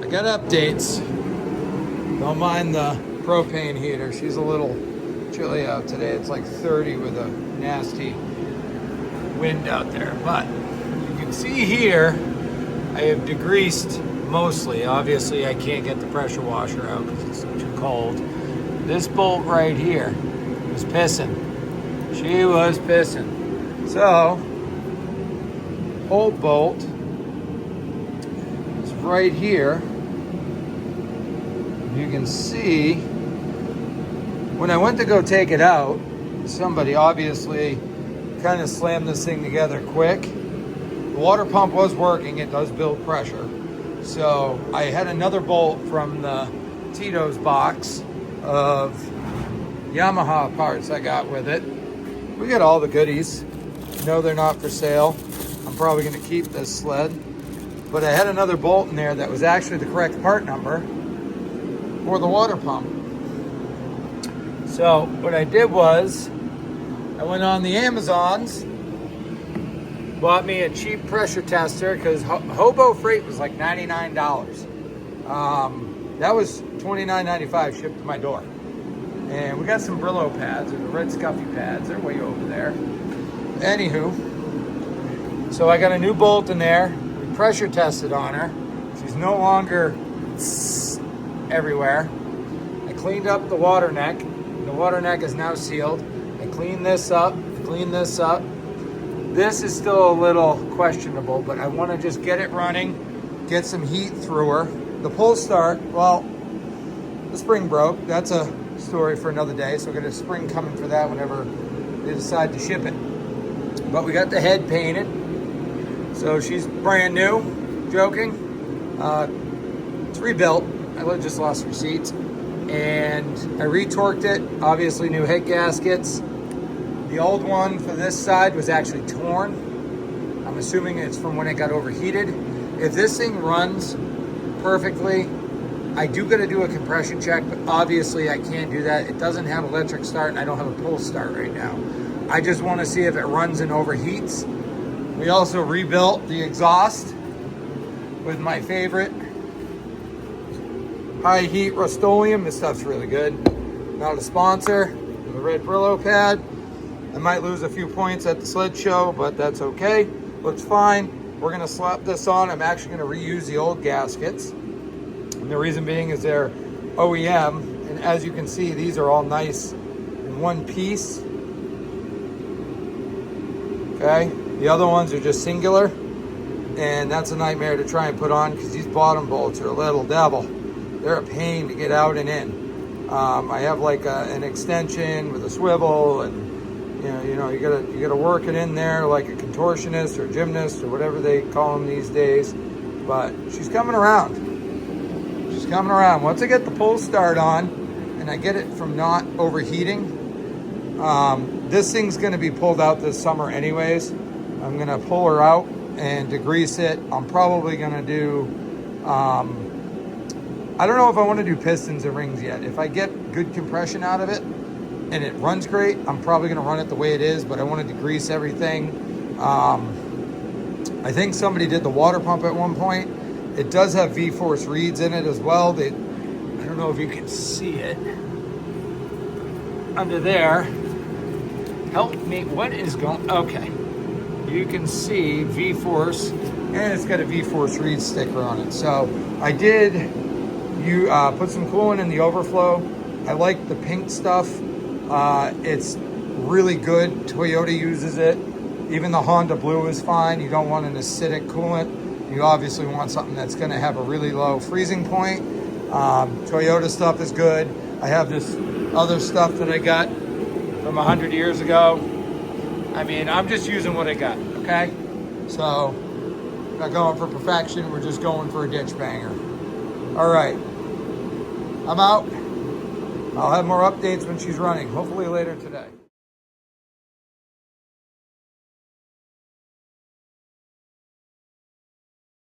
I got updates. Don't mind the propane heater. She's a little chilly out today. It's like 30 with a nasty wind out there. But you can see here, I have degreased mostly. Obviously, I can't get the pressure washer out because it's too cold. This bolt right here was pissing. She was pissing. So, old bolt is right here. You can see when I went to go take it out, somebody obviously kind of slammed this thing together quick. The water pump was working. It does build pressure. So I had another bolt from the Tito's box of Yamaha parts I got with it. We got all the goodies. No, they're not for sale. I'm probably going to keep this sled. But I had another bolt in there that was actually the correct part number for the water pump. So what I did was I went on the Amazons, bought me a cheap pressure tester because Hobo Freight was like $99. That was $29.95 shipped to my door. And we got some Brillo pads, or the red scuffy pads. They're way over there. Anywho, so I got a new bolt in there. We pressure tested on her. She's no longer everywhere. I cleaned up the water neck. The water neck is now sealed. I cleaned this up, cleaned this up. This is still a little questionable, but I want to just get it running, get some heat through her. The pull start, well, the spring broke. That's a story for another day, so we got a spring coming for that whenever they decide to ship it. But we got the head painted, so she's brand new. Joking. It's rebuilt. I just lost receipts. And I retorqued it, obviously new head gaskets. The old one for this side was actually torn. I'm assuming it's from when it got overheated. If this thing runs perfectly, I do gotta do a compression check, but obviously I can't do that. It doesn't have electric start and I don't have a pull start right now. I just wanna see if it runs and overheats. We also rebuilt the exhaust with my favorite high heat Rust-Oleum. This stuff's really good. Not a sponsor. The red Brillo pad. I might lose a few points at the sled show, but that's okay. Looks fine. We're gonna slap this on. I'm actually gonna reuse the old gaskets. And the reason being is they're OEM. And as you can see, these are all nice in one piece. Okay. The other ones are just singular. And that's a nightmare to try and put on because these bottom bolts are a little devil. They're a pain to get out and in. I have like an extension with a swivel, and you gotta work it in there like a contortionist or gymnast or whatever they call them these days. But she's coming around. She's coming around. Once I get the pull start on and I get it from not overheating, this thing's gonna be pulled out this summer anyways. I'm gonna pull her out and degrease it. I'm probably gonna do I don't know if I want to do pistons and rings yet. If I get good compression out of it and it runs great, I'm probably going to run it the way it is, but I want to degrease everything. I think somebody did the water pump at one point. It does have V-force reeds in it as well. I don't know if you can see it. Under there, help me, what is going, okay. You can see V-force, and it's got a V-force reed sticker on it. So I did put some coolant in the overflow. I like the pink stuff. It's really good. Toyota uses it. Even the Honda Blue is fine. You don't want an acidic coolant. You obviously want something that's going to have a really low freezing point. Toyota stuff is good. I have this other stuff that I got from 100 years ago. I mean, I'm just using what I got, okay? So, not going for perfection. We're just going for a ditch banger. All right. I'm out. I'll have more updates when she's running, hopefully later today.